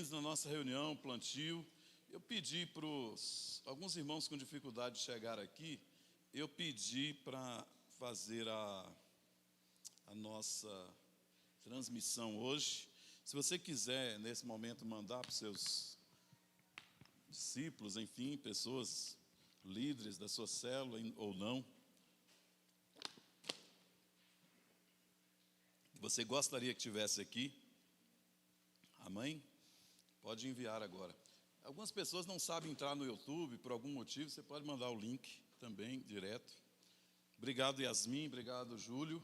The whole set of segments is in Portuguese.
bem-vindos na nossa reunião, plantio. Eu pedi para alguns irmãos com dificuldade de chegar aqui, eu pedi para fazer a nossa transmissão hoje. Se você quiser, nesse momento, mandar para os seus discípulos, enfim, pessoas líderes da sua célula ou não, você gostaria que tivesse aqui, amém? Pode enviar agora. Algumas pessoas não sabem entrar no YouTube, por algum motivo, você pode mandar o link também, direto. Obrigado, Yasmin, obrigado, Júlio,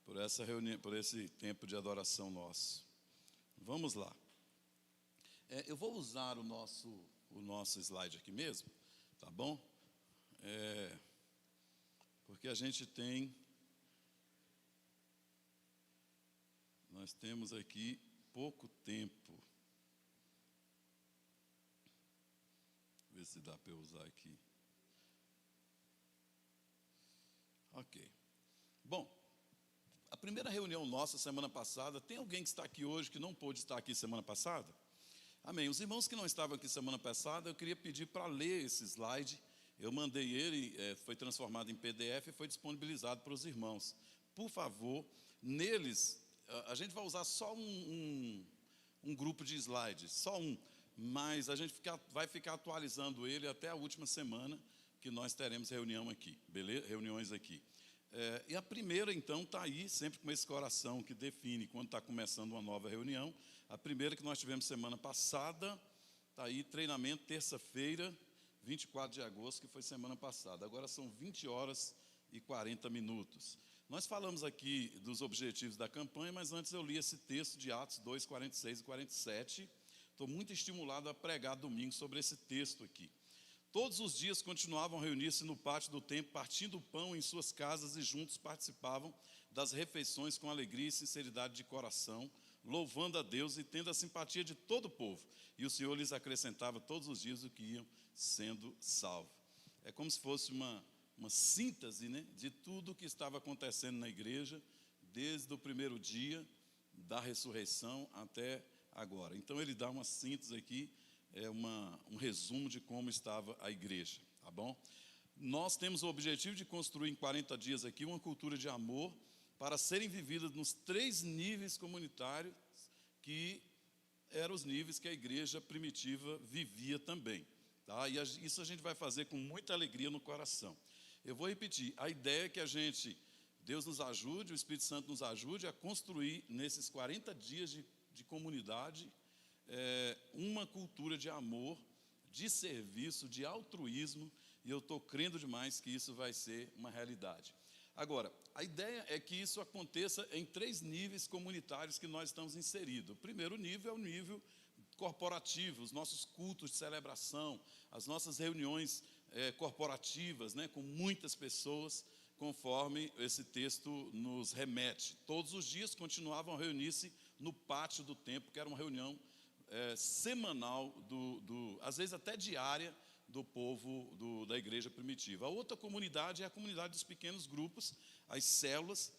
por essa reunião, por esse tempo de adoração nosso. Vamos lá. Eu vou usar o nosso slide aqui mesmo, tá bom? Porque a gente nós temos aqui pouco tempo. Ver se dá para eu usar aqui. Ok. Bom, a primeira reunião nossa semana passada, tem alguém que está aqui hoje que não pôde estar aqui semana passada? Amém. Os irmãos que não estavam aqui semana passada, eu queria pedir para ler esse slide. Eu mandei ele, foi transformado em PDF e foi disponibilizado para os irmãos. Por favor, neles, a gente vai usar só um grupo de slides, só um. Mas a gente vai ficar atualizando ele até a última semana que nós teremos reunião aqui, beleza? Reuniões aqui. E a primeira, então, está aí, sempre com esse coração que define quando está começando uma nova reunião. A primeira que nós tivemos semana passada, está aí, treinamento, terça-feira, 24 de agosto, que foi semana passada. Agora são 20 horas e 40 minutos. Nós falamos aqui dos objetivos da campanha, mas antes eu li esse texto de Atos 2, 46 e 47. Estou muito estimulado a pregar domingo sobre esse texto aqui. Todos os dias continuavam a reunir-se no pátio do templo, partindo o pão em suas casas e juntos participavam das refeições com alegria e sinceridade de coração, louvando a Deus e tendo a simpatia de todo o povo. E o Senhor lhes acrescentava todos os dias o que iam sendo salvos. É como se fosse uma síntese, né, de tudo o que estava acontecendo na igreja, desde o primeiro dia da ressurreição até agora. Então ele dá uma síntese aqui, um resumo de como estava a igreja, tá bom? Nós temos o objetivo de construir em 40 dias aqui uma cultura de amor para serem vividas nos 3 níveis comunitários que eram os níveis que a igreja primitiva vivia também, tá? E isso a gente vai fazer com muita alegria no coração. Eu vou repetir, a ideia é que Deus nos ajude, o Espírito Santo nos ajude a construir nesses 40 dias de comunidade, uma cultura de amor, de serviço, de altruísmo, e eu estou crendo demais que isso vai ser uma realidade. Agora, a ideia é que isso aconteça em 3 níveis comunitários que nós estamos inseridos. O primeiro nível é o nível corporativo, os nossos cultos de celebração, as nossas reuniões corporativas, né, com muitas pessoas, conforme esse texto nos remete. Todos os dias continuavam a reunir-se no pátio do templo, que era uma reunião semanal, às vezes até diária, do povo da igreja primitiva. A outra comunidade é a comunidade dos pequenos grupos, as células,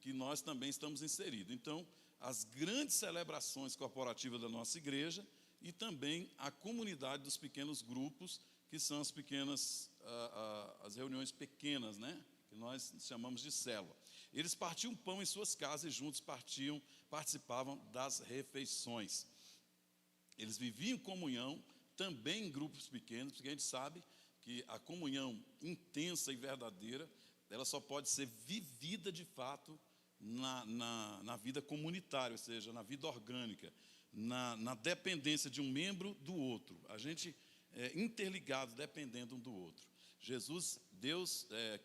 que nós também estamos inseridos. Então, as grandes celebrações corporativas da nossa igreja e também a comunidade dos pequenos grupos, que são as reuniões pequenas, né, que nós chamamos de célula. Eles partiam pão em suas casas e juntos participavam das refeições. Eles viviam em comunhão, também em grupos pequenos, porque a gente sabe que a comunhão intensa e verdadeira, ela só pode ser vivida de fato na vida comunitária, ou seja, na vida orgânica, na dependência de um membro do outro. A gente é interligado, dependendo um do outro.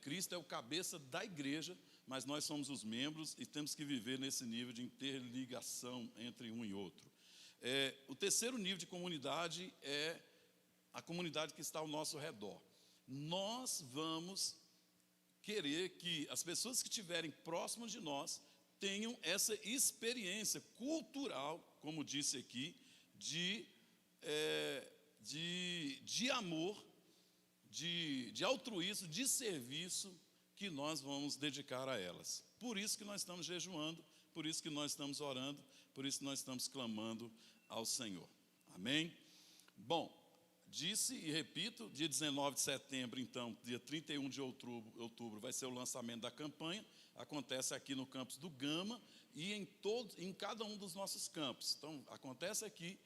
Cristo é o cabeça da igreja, mas nós somos os membros e temos que viver nesse nível de interligação entre um e outro. O terceiro nível de comunidade é a comunidade que está ao nosso redor. Nós vamos querer que as pessoas que estiverem próximas de nós tenham essa experiência cultural, como disse aqui, de amor, de altruísmo, de serviço que nós vamos dedicar a elas. Por isso que nós estamos jejuando, por isso que nós estamos orando, por isso nós estamos clamando ao Senhor. Amém? Bom, disse e repito, dia 19 de setembro, então, dia 31 de outubro vai ser o lançamento da campanha. Acontece aqui no campus do Gama e em cada um dos nossos campos. Então, acontece aqui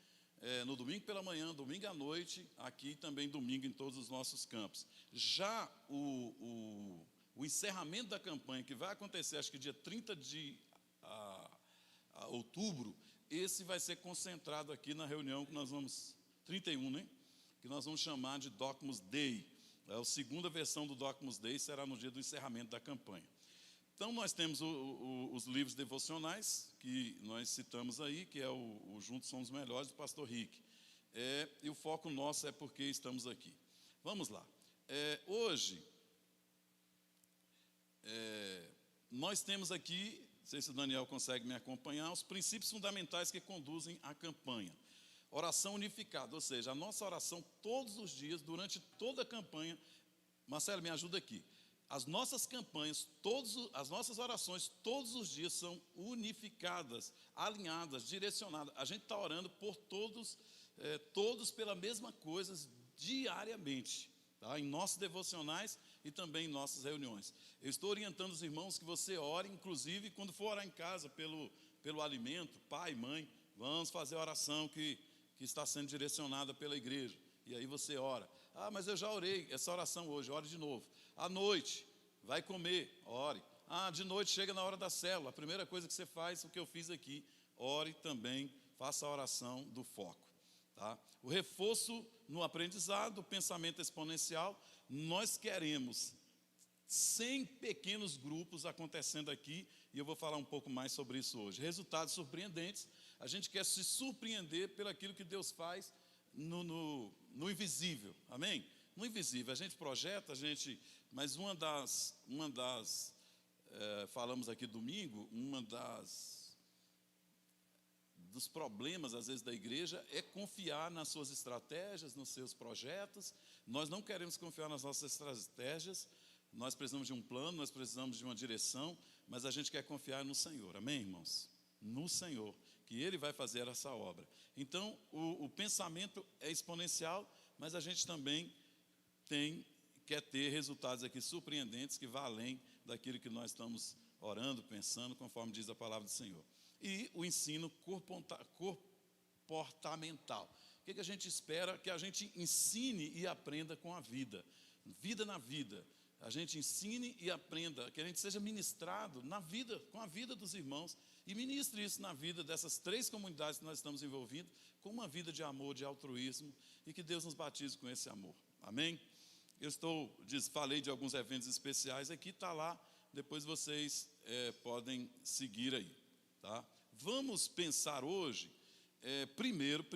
no domingo pela manhã, domingo à noite, aqui também domingo em todos os nossos campos. Já o encerramento da campanha, que vai acontecer acho que dia 30 de outubro, esse vai ser concentrado aqui na reunião que nós vamos, 31, né? Que nós vamos chamar de Docmus Day. A segunda versão do Docmus Day será no dia do encerramento da campanha. Então, nós temos os livros devocionais, que nós citamos aí, que é o Juntos Somos Melhores, do pastor Rick. E o foco nosso é porque estamos aqui. Vamos lá. Hoje, nós temos aqui, não sei se o Daniel consegue me acompanhar, os princípios fundamentais que conduzem a campanha. Oração unificada, ou seja, a nossa oração todos os dias, durante toda a campanha. Marcelo, me ajuda aqui. As nossas campanhas, as nossas orações, todos os dias são unificadas, alinhadas, direcionadas. A gente está orando por todos pela mesma coisa, diariamente, tá? Em nossos devocionais e também em nossas reuniões. Eu estou orientando os irmãos que você ore, inclusive, quando for orar em casa pelo alimento, pai, mãe, vamos fazer a oração que está sendo direcionada pela igreja. E aí você ora. Mas eu já orei essa oração hoje, ore de novo. À noite, vai comer, ore. De noite chega na hora da célula. A primeira coisa que você faz, o que eu fiz aqui, ore também, faça a oração do foco. Tá? O reforço no aprendizado, o pensamento exponencial. Nós queremos 100 pequenos grupos acontecendo aqui, e eu vou falar um pouco mais sobre isso hoje. Resultados surpreendentes. A gente quer se surpreender pelo aquilo que Deus faz no invisível, amém? No invisível, a gente projeta, mas falamos aqui domingo, dos problemas, às vezes, da igreja é confiar nas suas estratégias, nos seus projetos. Nós não queremos confiar nas nossas estratégias, nós precisamos de um plano, nós precisamos de uma direção, mas a gente quer confiar no Senhor, amém, irmãos? No Senhor, que Ele vai fazer essa obra. Então, o pensamento é exponencial, mas a gente também quer ter resultados aqui surpreendentes, que vá além daquilo que nós estamos orando, pensando, conforme diz a palavra do Senhor. E o ensino comportamental. O que a gente espera? Que a gente ensine e aprenda com a vida. Vida na vida. A gente ensine e aprenda, que a gente seja ministrado na vida, com a vida dos irmãos, e ministre isso na vida dessas 3 comunidades que nós estamos envolvidos, com uma vida de amor, de altruísmo, e que Deus nos batize com esse amor. Amém? Falei de alguns eventos especiais aqui, está lá, depois vocês podem seguir aí. Tá? Vamos pensar hoje, primeiro,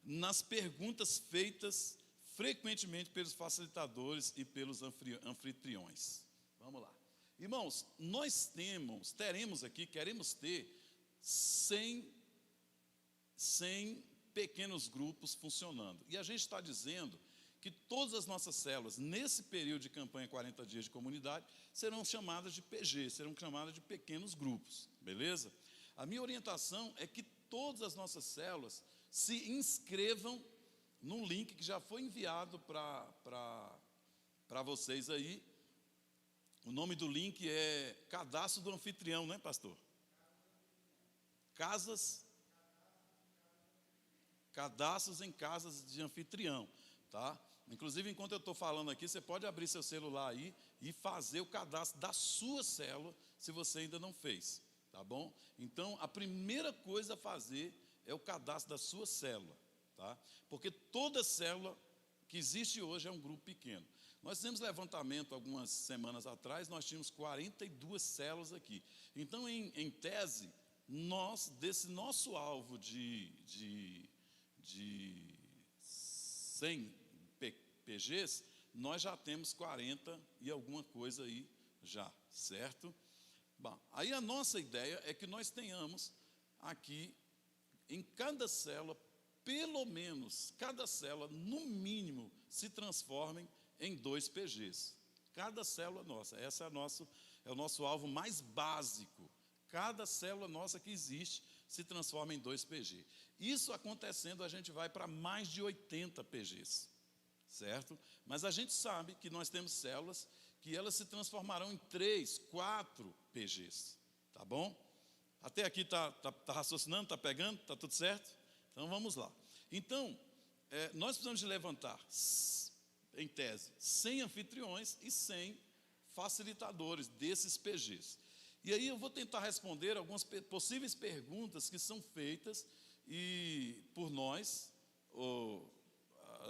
nas perguntas feitas frequentemente pelos facilitadores e pelos anfitriões. Vamos lá. Irmãos, teremos aqui, queremos ter 100 pequenos grupos funcionando. E a gente está dizendo que todas as nossas células, nesse período de campanha 40 dias de comunidade, serão chamadas de PG, serão chamadas de pequenos grupos, beleza? A minha orientação é que todas as nossas células se inscrevam num link que já foi enviado para vocês aí. O nome do link é Cadastro do Anfitrião, né, pastor? Cadastros em casas de anfitrião, tá? Inclusive, enquanto eu estou falando aqui, você pode abrir seu celular aí e fazer o cadastro da sua célula, se você ainda não fez, tá bom? Então, a primeira coisa a fazer é o cadastro da sua célula, tá? Porque toda célula que existe hoje é um grupo pequeno. Nós fizemos levantamento algumas semanas atrás, nós tínhamos 42 células aqui. Então, em tese, desse nosso alvo de 100 PGs, nós já temos 40 e alguma coisa aí já, certo? Bom, aí a nossa ideia é que nós tenhamos aqui, em cada célula, pelo menos, cada célula, no mínimo, se transformem em 2 PGs. Cada célula nossa, esse é o nosso alvo mais básico. Cada célula nossa que existe se transforma em 2 PG. Isso acontecendo, a gente vai para mais de 80 PGs, certo? Mas a gente sabe que nós temos células que elas se transformarão em 3, 4 PGs, tá bom? Até aqui tá raciocinando, tá pegando, tá tudo certo? Então vamos lá. Então, nós precisamos de levantar, em tese, 100 anfitriões e 100 facilitadores desses PGs. E aí eu vou tentar responder algumas possíveis perguntas que são feitas por nós,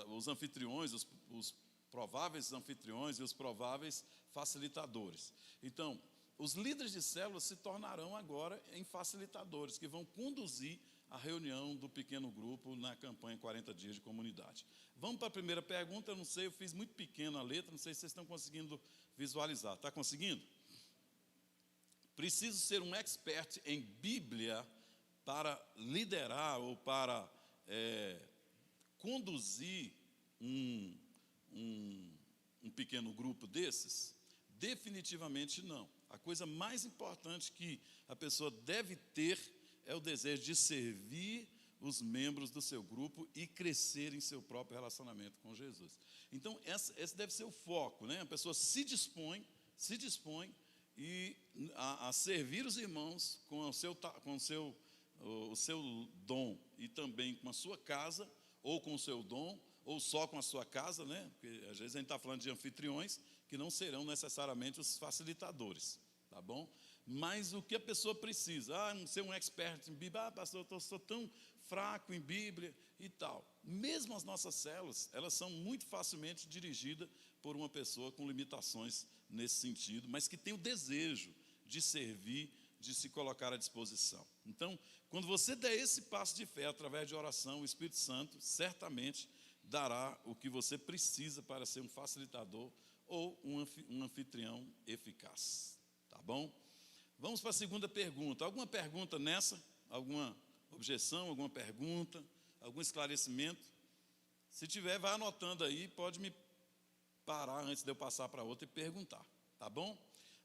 os anfitriões, os prováveis anfitriões e os prováveis facilitadores. Então, os líderes de células se tornarão agora em facilitadores, que vão conduzir a reunião do pequeno grupo na campanha 40 dias de comunidade. Vamos para a primeira pergunta. Eu não sei, eu fiz muito pequena a letra, não sei se vocês estão conseguindo visualizar. Está conseguindo? Preciso ser um expert em Bíblia para liderar ou para conduzir um pequeno grupo desses? Definitivamente não. A coisa mais importante que a pessoa deve ter é o desejo de servir os membros do seu grupo e crescer em seu próprio relacionamento com Jesus. Então, esse deve ser o foco, né? A pessoa se dispõe a servir os irmãos com o seu dom e também com a sua casa, ou com o seu dom, ou só com a sua casa, né? Porque às vezes a gente está falando de anfitriões que não serão necessariamente os facilitadores, tá bom? Mas o que a pessoa precisa, ser um expert em Bíblia, pastor, eu sou tão fraco em Bíblia e tal. Mesmo as nossas células, elas são muito facilmente dirigidas por uma pessoa com limitações nesse sentido, mas que tem o desejo de servir, de se colocar à disposição. Então, quando você der esse passo de fé através de oração, o Espírito Santo certamente dará o que você precisa para ser um facilitador ou um anfitrião eficaz. Tá bom? Vamos para a segunda pergunta. Alguma pergunta nessa? Alguma objeção, alguma pergunta, algum esclarecimento? Se tiver, vai anotando aí, pode me parar antes de eu passar para outra e perguntar, tá bom?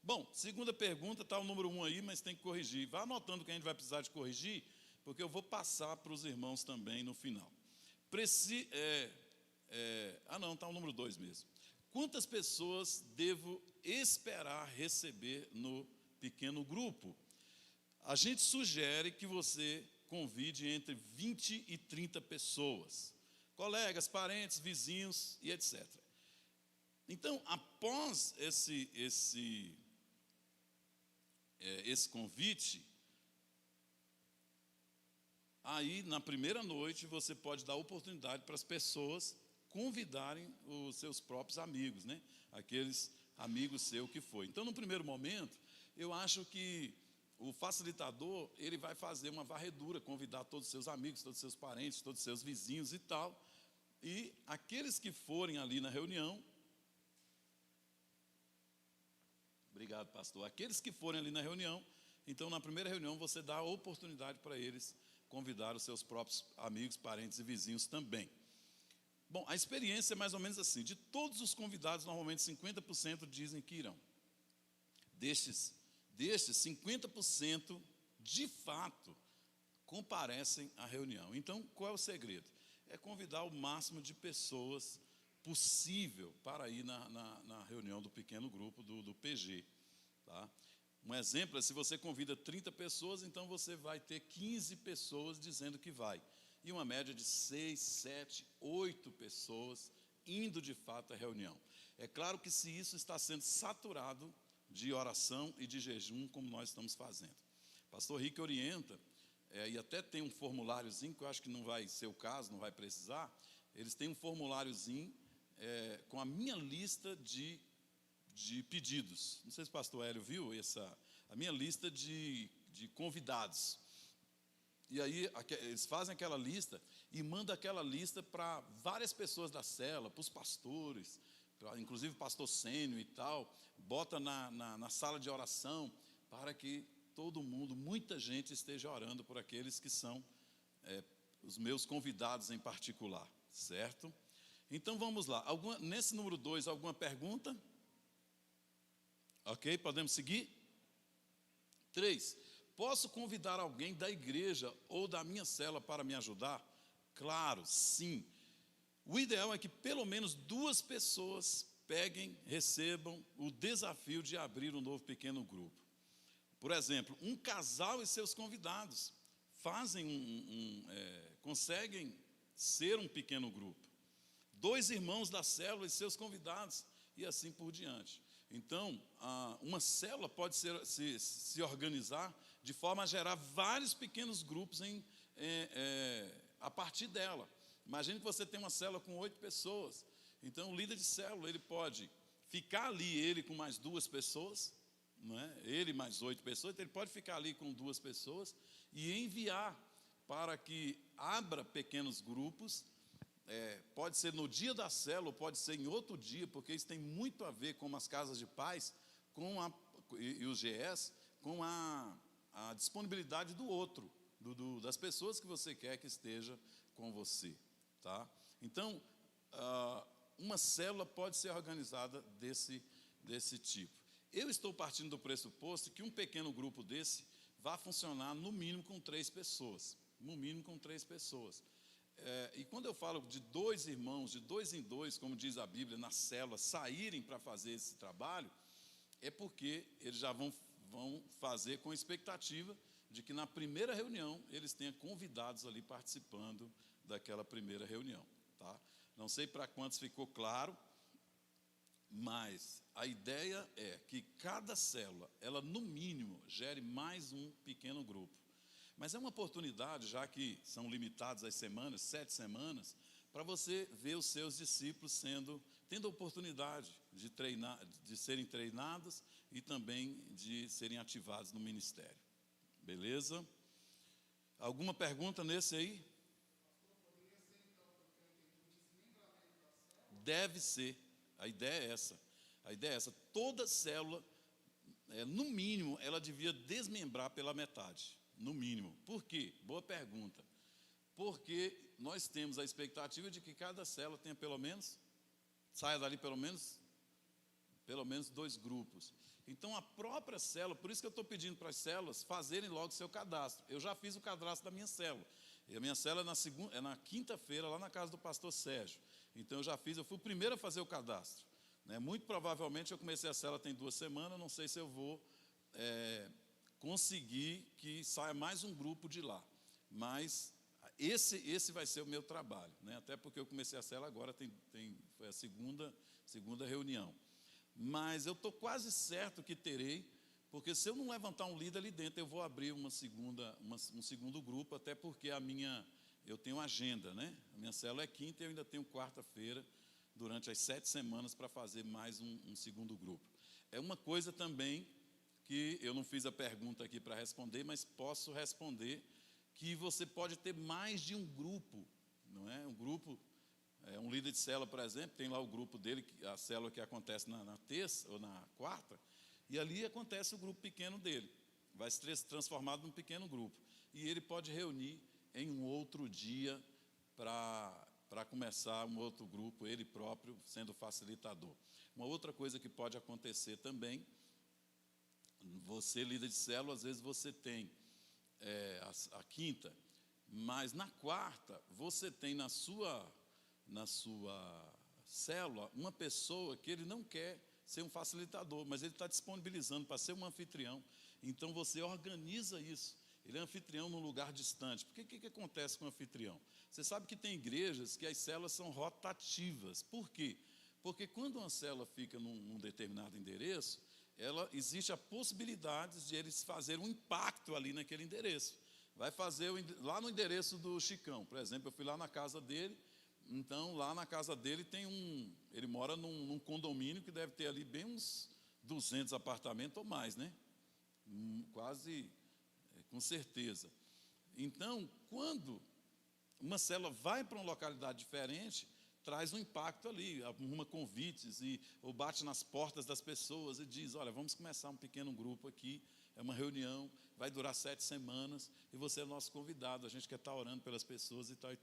Bom, segunda pergunta, está o número 1 aí, mas tem que corrigir. Vai anotando o que a gente vai precisar de corrigir, porque eu vou passar para os irmãos também no final. Não, está o número 2 mesmo. Quantas pessoas devo esperar receber no pequeno grupo? A gente sugere que você convide entre 20 e 30 pessoas, colegas, parentes, vizinhos e etc. Então, após esse convite, aí na primeira noite você pode dar oportunidade para as pessoas convidarem os seus próprios amigos, né? Aqueles amigos seus que foi. Então, no primeiro momento, eu acho que o facilitador, ele vai fazer uma varredura, convidar todos os seus amigos, todos os seus parentes, todos os seus vizinhos e tal. E aqueles que forem ali na reunião, obrigado, pastor. Aqueles que forem ali na reunião, então na primeira reunião você dá a oportunidade para eles convidar os seus próprios amigos, parentes e vizinhos também. Bom, a experiência é mais ou menos assim. De todos os convidados, normalmente 50% dizem que irão. Destes 50% de fato comparecem à reunião. Então, qual é o segredo? É convidar o máximo de pessoas possível para ir na reunião do pequeno grupo do PG. Tá? Um exemplo é, se você convida 30 pessoas, então você vai ter 15 pessoas dizendo que vai. E uma média de 6, 7, 8 pessoas indo de fato à reunião. É claro que se isso está sendo saturado de oração e de jejum, como nós estamos fazendo. Pastor Rick orienta, e até tem um formuláriozinho, que eu acho que não vai ser o caso, não vai precisar. Eles têm um formuláriozinho com a minha lista de pedidos. Não sei se o pastor Hélio viu a minha lista de convidados. E aí eles fazem aquela lista e mandam aquela lista para várias pessoas da cela, para os pastores, inclusive o pastor Sênio e tal, bota na sala de oração para que todo mundo, muita gente esteja orando por aqueles que são os meus convidados em particular, certo? Então vamos lá, nesse número 2, alguma pergunta? Ok, podemos seguir? 3, Posso convidar alguém da igreja ou da minha célula para me ajudar? Claro, sim. O ideal é que pelo menos 2 pessoas recebam o desafio de abrir um novo pequeno grupo. Por exemplo, um casal e seus convidados conseguem ser um pequeno grupo. 2 irmãos da célula e seus convidados, e assim por diante. Então, uma célula pode se organizar de forma a gerar vários pequenos grupos a partir dela. Imagine que você tem uma célula com 8 pessoas. Então, o líder de célula, ele pode ficar ali, ele com mais 2 pessoas, não é? Ele mais 8 pessoas, então ele pode ficar ali com 2 pessoas e enviar para que abra pequenos grupos. Pode ser no dia da célula, pode ser em outro dia, porque isso tem muito a ver com as casas de paz e os GS, com a disponibilidade do outro, das pessoas que você quer que esteja com você. Tá? Então, uma célula pode ser organizada desse tipo. Eu estou partindo do pressuposto que um pequeno grupo desse vai funcionar no mínimo com 3 pessoas. No mínimo com 3 pessoas. E quando eu falo de 2 irmãos, de 2 em 2, como diz a Bíblia, na célula, saírem para fazer esse trabalho, é porque eles já vão fazer com a expectativa de que na primeira reunião eles tenham convidados ali participando daquela primeira reunião. Tá? Não sei para quantos ficou claro, mas a ideia é que cada célula, ela no mínimo, gere mais um pequeno grupo. Mas é uma oportunidade, já que são limitadas as semanas, 7 semanas, para você ver os seus discípulos tendo a oportunidade de serem treinados e também de serem ativados no ministério. Beleza? Alguma pergunta nesse aí? Deve ser. A ideia é essa. A ideia é essa. Toda célula, no mínimo, ela devia desmembrar pela metade. No mínimo. Por quê? Boa pergunta. Porque nós temos a expectativa de que cada célula tenha saia dali pelo menos 2 grupos. Então a própria célula, por isso que eu estou pedindo para as células fazerem logo seu cadastro. Eu já fiz o cadastro da minha célula. E a minha célula é na quinta-feira, lá na casa do pastor Sérgio. Então eu fui o primeiro a fazer o cadastro. Muito provavelmente eu comecei a célula tem 2 semanas, não sei se eu vou conseguir que saia mais um grupo de lá, mas esse vai ser o meu trabalho, até porque eu comecei a célula agora, foi a segunda reunião, mas eu estou quase certo que terei, porque se eu não levantar um líder ali dentro, eu vou abrir um segundo grupo, até porque eu tenho agenda, a minha célula é quinta e eu ainda tenho quarta-feira, durante as 7 semanas, para fazer mais um segundo grupo. É uma coisa também que eu não fiz a pergunta aqui para responder, mas posso responder, que você pode ter mais de um grupo, não é? Um grupo, um líder de célula, por exemplo, tem lá o grupo dele, a célula que acontece na terça ou na quarta, e ali acontece o grupo pequeno dele, vai se transformar num pequeno grupo, e ele pode reunir em um outro dia para começar um outro grupo, ele próprio sendo facilitador. Uma outra coisa que pode acontecer também, você, líder de célula, às vezes você tem a quinta, mas na quarta você tem na sua célula uma pessoa que ele não quer ser um facilitador, mas ele está disponibilizando para ser um anfitrião. Então você organiza isso. Ele é anfitrião num lugar distante. Porque o que acontece com o anfitrião? Você sabe que tem igrejas que as células são rotativas. Por quê? Porque quando uma célula fica num determinado endereço, existe a possibilidade de eles fazerem um impacto ali naquele endereço. Vai fazer lá no endereço do Chicão, por exemplo, eu fui lá na casa dele, então lá na casa dele ele mora num condomínio que deve ter ali bem uns 200 apartamentos ou mais, quase, com certeza. Então, quando uma célula vai para uma localidade diferente, traz um impacto ali, arruma convites ou bate nas portas das pessoas e diz, olha, vamos começar um pequeno grupo aqui, é uma reunião, vai durar 7 semanas e você é nosso convidado, a gente quer estar orando pelas pessoas e tal,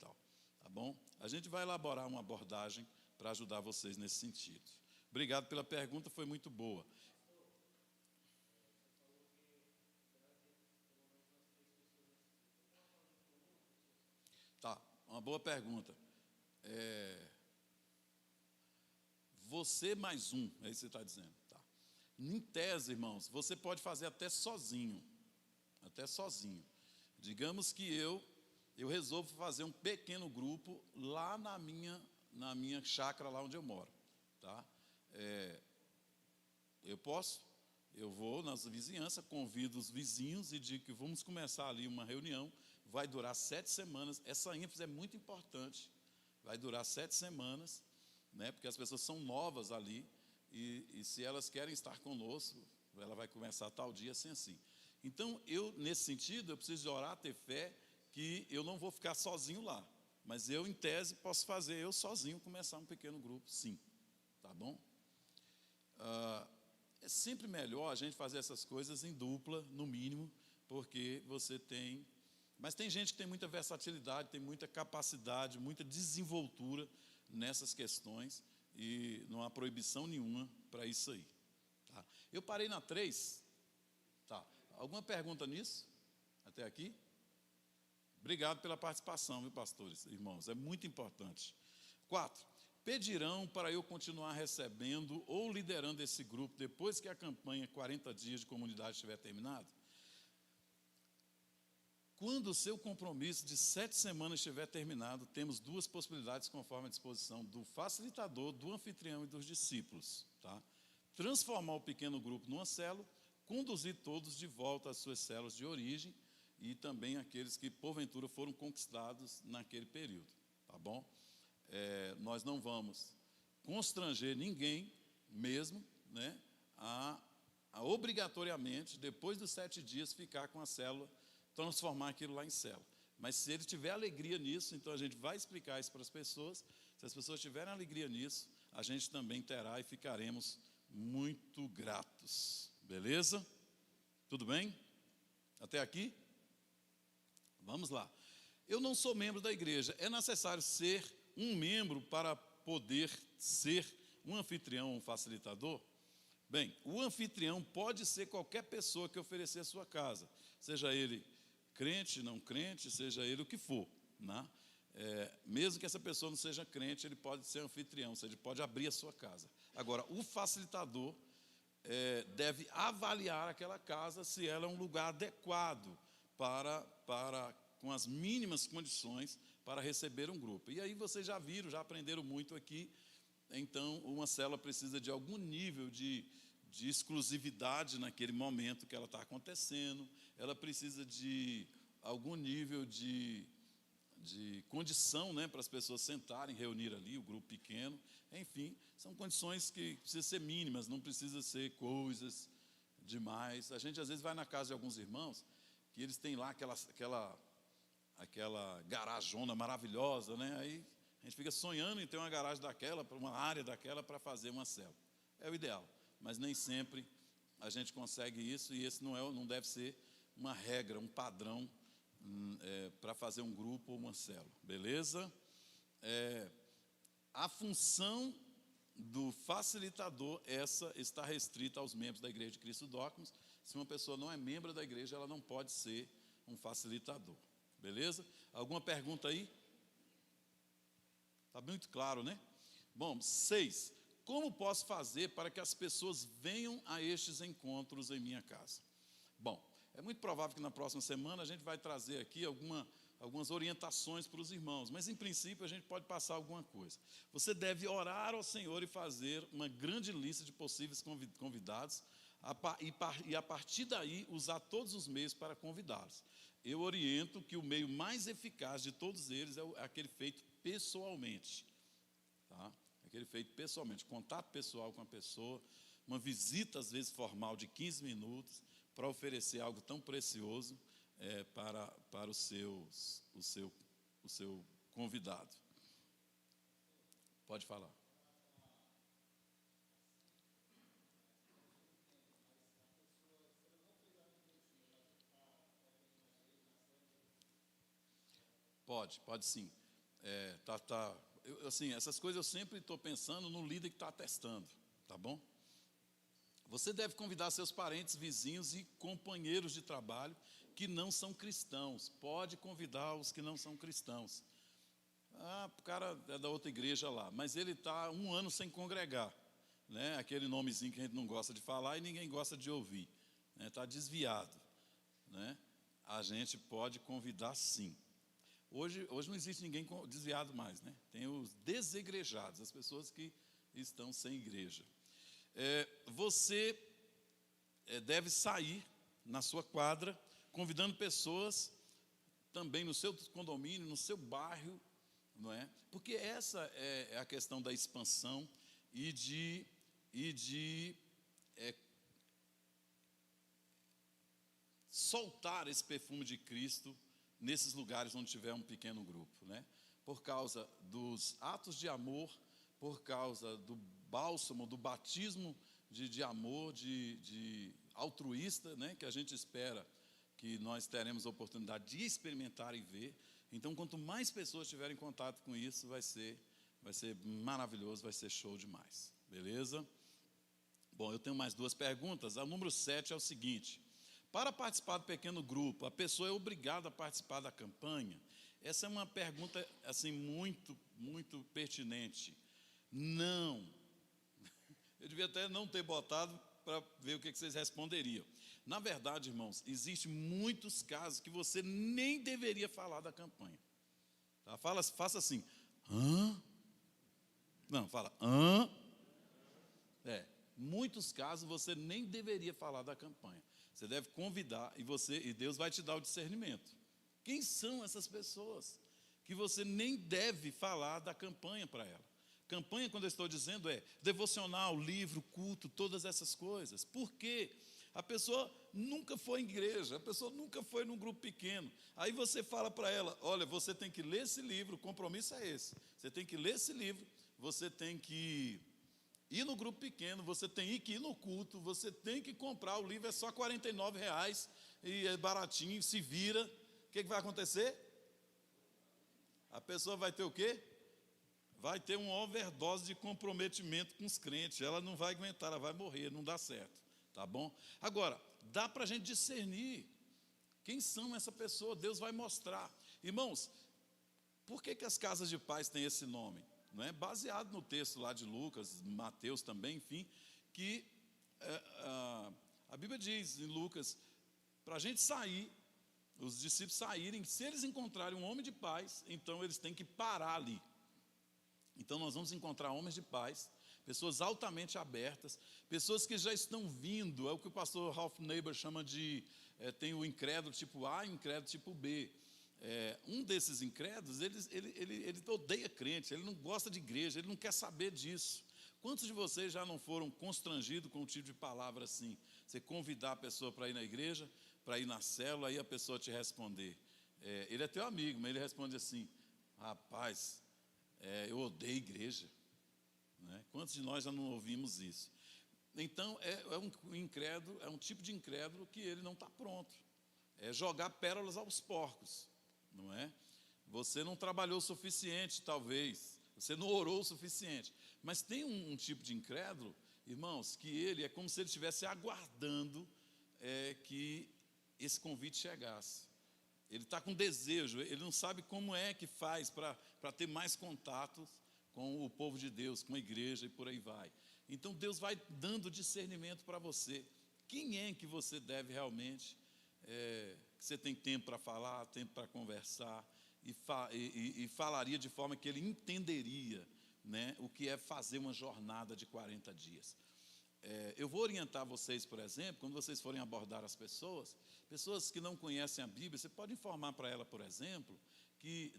tá bom? A gente vai elaborar uma abordagem para ajudar vocês nesse sentido. Obrigado pela pergunta, foi muito boa. Tá, uma boa pergunta. Você mais um, é isso que você está dizendo. Tá. Em tese, irmãos, você pode fazer até sozinho. Até sozinho. Digamos que eu resolvo fazer um pequeno grupo lá na minha chácara, lá onde eu moro. Tá? Eu vou nas vizinhanças, convido os vizinhos e digo que vamos começar ali uma reunião, vai durar 7 semanas, essa ênfase é muito importante, vai durar 7 semanas, né, porque as pessoas são novas ali, e se elas querem estar conosco, ela vai começar tal dia assim. Então, nesse sentido, eu preciso de orar, ter fé, que eu não vou ficar sozinho lá, mas eu, em tese, posso fazer eu sozinho, começar um pequeno grupo, sim, tá bom? É sempre melhor a gente fazer essas coisas em dupla, no mínimo, porque você tem... Mas tem gente que tem muita versatilidade, tem muita capacidade, muita desenvoltura nessas questões, e não há proibição nenhuma para isso aí. Tá? Eu parei na 3. Tá. Alguma pergunta nisso? Até aqui? Obrigado pela participação, viu, pastores, irmãos, é muito importante. 4. Pedirão para eu continuar recebendo ou liderando esse grupo depois que a campanha 40 dias de comunidade estiver terminado? Quando o seu compromisso de 7 semanas estiver terminado, temos 2 possibilidades conforme a disposição do facilitador, do anfitrião e dos discípulos. Tá? Transformar o pequeno grupo numa célula, conduzir todos de volta às suas células de origem e também aqueles que porventura foram conquistados naquele período. Tá bom? Nós não vamos constranger ninguém mesmo, né, a obrigatoriamente, depois dos 7 dias, ficar com a célula, transformar aquilo lá em célula. Mas se ele tiver alegria nisso, então a gente vai explicar isso para as pessoas. Se as pessoas tiverem alegria nisso, a gente também terá e ficaremos muito gratos. Beleza? Tudo bem? Até aqui? Vamos lá. Eu não sou membro da igreja. É necessário ser um membro para poder ser um anfitrião, um facilitador? Bem, o anfitrião pode ser qualquer pessoa que oferecer a sua casa, seja ele crente, não crente, seja ele o que for, né? Mesmo que essa pessoa não seja crente, ele pode ser anfitrião, ou seja, ele pode abrir a sua casa. Agora, o facilitador deve avaliar aquela casa se ela é um lugar adequado com as mínimas condições para receber um grupo. E aí vocês já viram, já aprenderam muito aqui. Então, uma célula precisa de algum nível de exclusividade naquele momento que ela está acontecendo, ela precisa de algum nível de condição, né, para as pessoas sentarem, reunir ali, o grupo pequeno. Enfim, são condições que precisam ser mínimas, não precisa ser coisas demais. A gente às vezes vai na casa de alguns irmãos, que eles têm lá aquela garajona maravilhosa, né? Aí a gente fica sonhando em ter uma garagem daquela, uma área daquela para fazer uma célula. É o ideal, mas nem sempre a gente consegue isso, e esse não deve ser uma regra, um padrão para fazer um grupo ou uma célula. Beleza? A função do facilitador, essa está restrita aos membros da Igreja de Cristo Dogmas. Se uma pessoa não é membro da igreja, ela não pode ser um facilitador. Beleza? Alguma pergunta aí? Está muito claro, né? Bom, 6. Como posso fazer para que as pessoas venham a estes encontros em minha casa? Bom, é muito provável que na próxima semana a gente vai trazer aqui algumas orientações para os irmãos, mas em princípio a gente pode passar alguma coisa. Você deve orar ao Senhor e fazer uma grande lista de possíveis convidados, e a partir daí usar todos os meios para convidá-los. Eu oriento que o meio mais eficaz de todos eles é aquele feito pessoalmente. Tá? Aquele feito pessoalmente, contato pessoal com a pessoa, uma visita às vezes formal de 15 minutos, para oferecer algo tão precioso para o seu convidado. Pode falar. Pode sim. Assim, essas coisas eu sempre estou pensando no líder que está testando, tá bom? Você deve convidar seus parentes, vizinhos e companheiros de trabalho que não são cristãos. Pode convidar os que não são cristãos. Ah, o cara é da outra igreja lá, mas ele está 1 ano sem congregar, né? Aquele nomezinho que a gente não gosta de falar e ninguém gosta de ouvir, né? Está desviado, né? A gente pode convidar sim. Hoje não existe ninguém desviado mais, né? Tem os desegrejados, as pessoas que estão sem igreja. Você deve sair na sua quadra, convidando pessoas também no seu condomínio, no seu bairro, não é? Porque essa é a questão da expansão e de soltar esse perfume de Cristo nesses lugares onde tiver um pequeno grupo, né? Por causa dos atos de amor, por causa do bálsamo, do batismo de amor, de altruísta, né? Que a gente espera que nós teremos a oportunidade de experimentar e ver. Então, quanto mais pessoas tiverem contato com isso, vai ser maravilhoso, vai ser show demais. Beleza? Bom, eu tenho mais 2 perguntas. A número 7 é o seguinte: para participar do pequeno grupo, a pessoa é obrigada a participar da campanha? Essa é uma pergunta assim muito pertinente. Não. Eu devia até não ter botado para ver o que vocês responderiam. Na verdade, irmãos, existem muitos casos que você nem deveria falar da campanha. Tá? Faça assim. Hã? Não, fala. Hã? Muitos casos você nem deveria falar da campanha. Você deve convidar e Deus vai te dar o discernimento. Quem são essas pessoas que você nem deve falar da campanha para ela? Campanha, quando eu estou dizendo, é devocional, livro, culto, todas essas coisas. Por quê? A pessoa nunca foi em igreja, a pessoa nunca foi num grupo pequeno. Aí você fala para ela: olha, você tem que ler esse livro, o compromisso é esse. Você tem que ler esse livro, você tem que ir no grupo pequeno, você tem que ir no culto, você tem que comprar o livro, é só R$ 49 e é baratinho, se vira. O que vai acontecer? A pessoa vai ter o quê? Vai ter uma overdose de comprometimento com os crentes. Ela não vai aguentar, ela vai morrer, não dá certo, tá bom? Agora, dá para a gente discernir quem são essa pessoa. Deus vai mostrar. Irmãos, por que as casas de paz têm esse nome? Não é? Baseado no texto lá de Lucas, Mateus também, enfim, que a Bíblia diz em Lucas, para a gente sair, os discípulos saírem, se eles encontrarem um homem de paz, então eles têm que parar ali. Então nós vamos encontrar homens de paz, pessoas altamente abertas, pessoas que já estão vindo, é o que o pastor Ralph Neighbor chama de, tem o incrédulo tipo A e o incrédulo tipo B. Um desses incrédulos, ele odeia crente, ele não gosta de igreja, ele não quer saber disso. Quantos de vocês já não foram constrangidos com um tipo de palavra assim? Você convidar a pessoa para ir na igreja, para ir na célula, aí a pessoa te responder. Ele é teu amigo, mas ele responde assim: rapaz, eu odeio igreja. Né? Quantos de nós já não ouvimos isso? Então, um incrédulo, é um tipo de incrédulo que ele não está pronto. É jogar pérolas aos porcos. Não é? Você não trabalhou o suficiente, talvez. Você não orou o suficiente. Mas tem um tipo de incrédulo, irmãos, que ele é como se ele estivesse aguardando que esse convite chegasse. Ele está com desejo, ele não sabe como é que faz para ter mais contatos com o povo de Deus, com a igreja e por aí vai. Então Deus vai dando discernimento para você. Quem é que você deve realmente, que você tem tempo para falar, tempo para conversar, e falaria de forma que ele entenderia, né, o que é fazer uma jornada de 40 dias. Eu vou orientar vocês, por exemplo, quando vocês forem abordar as pessoas que não conhecem a Bíblia, você pode informar para ela, por exemplo, que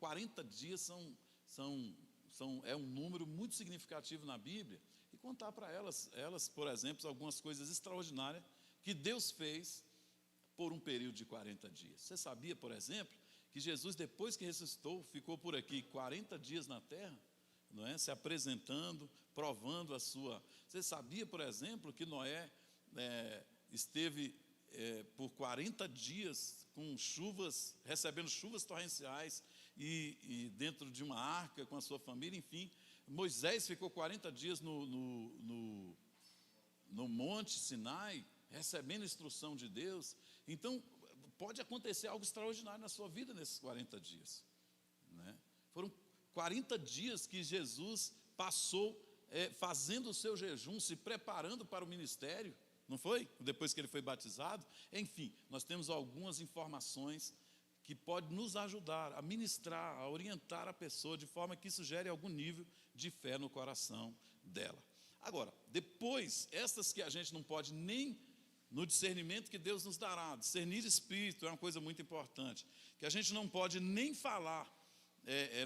40 dias é um número muito significativo na Bíblia, e contar para elas, por exemplo, algumas coisas extraordinárias que Deus fez por um período de 40 dias. Você sabia, por exemplo, que Jesus, depois que ressuscitou, ficou por aqui 40 dias na terra? Não é? Se apresentando, provando a sua... Você sabia, por exemplo, que Noé esteve por 40 dias com chuvas, recebendo chuvas torrenciais e dentro de uma arca com a sua família, enfim. Moisés ficou 40 dias no Monte Sinai, recebendo instrução de Deus. Então, pode acontecer algo extraordinário na sua vida nesses 40 dias. Né? 40 dias que Jesus passou fazendo o seu jejum, se preparando para o ministério, não foi? Depois que ele foi batizado. Enfim, nós temos algumas informações que podem nos ajudar a ministrar, a orientar a pessoa, de forma que isso gere algum nível de fé no coração dela. Agora, depois, essas que a gente não pode nem, no discernimento que Deus nos dará, discernir espírito é uma coisa muito importante, que a gente não pode nem falar,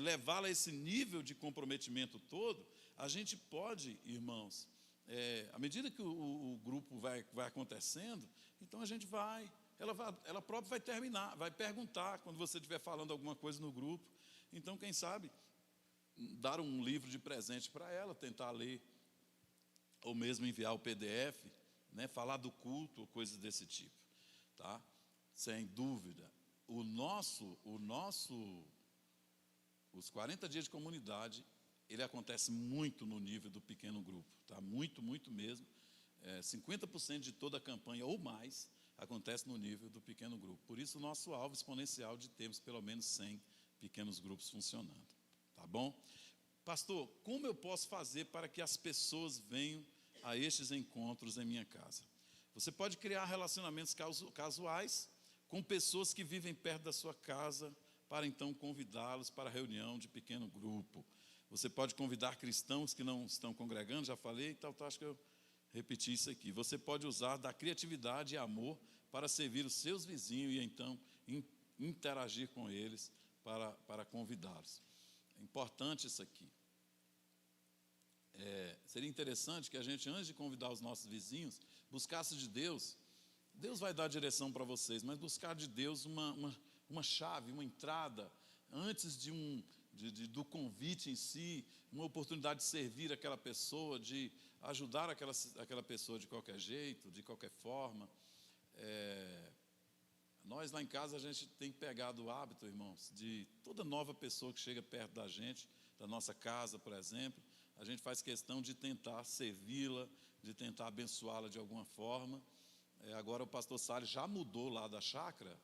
levá-la a esse nível de comprometimento todo. A gente pode, irmãos, à medida que o grupo vai acontecendo, então a gente ela própria vai terminar, vai perguntar, quando você estiver falando alguma coisa no grupo, então quem sabe, dar um livro de presente para ela, tentar ler, ou mesmo enviar o PDF, né, falar do culto, coisas desse tipo, tá? Sem dúvida, os 40 dias de comunidade, ele acontece muito no nível do pequeno grupo, tá? Muito, muito mesmo. 50% de toda a campanha ou mais acontece no nível do pequeno grupo. Por isso, o nosso alvo exponencial de termos pelo menos 100 pequenos grupos funcionando, tá bom? Pastor, como eu posso fazer para que as pessoas venham a estes encontros em minha casa? Você pode criar relacionamentos casuais com pessoas que vivem perto da sua casa, para então convidá-los para a reunião de pequeno grupo. Você pode convidar cristãos que não estão congregando, já falei, então acho que eu repeti isso aqui. Você pode usar da criatividade e amor para servir os seus vizinhos e então interagir com eles para convidá-los. É importante isso aqui. Seria interessante que a gente, antes de convidar os nossos vizinhos, buscasse de Deus. Deus vai dar direção para vocês, mas buscar de Deus uma chave, uma entrada, antes do convite em si, uma oportunidade de servir aquela pessoa, de ajudar aquela pessoa de qualquer jeito, de qualquer forma. Nós lá em casa, a gente tem pegado o hábito, irmãos, de toda nova pessoa que chega perto da gente, da nossa casa, por exemplo, a gente faz questão de tentar servi-la, de tentar abençoá-la de alguma forma. Agora o pastor Salles já mudou lá da chácara,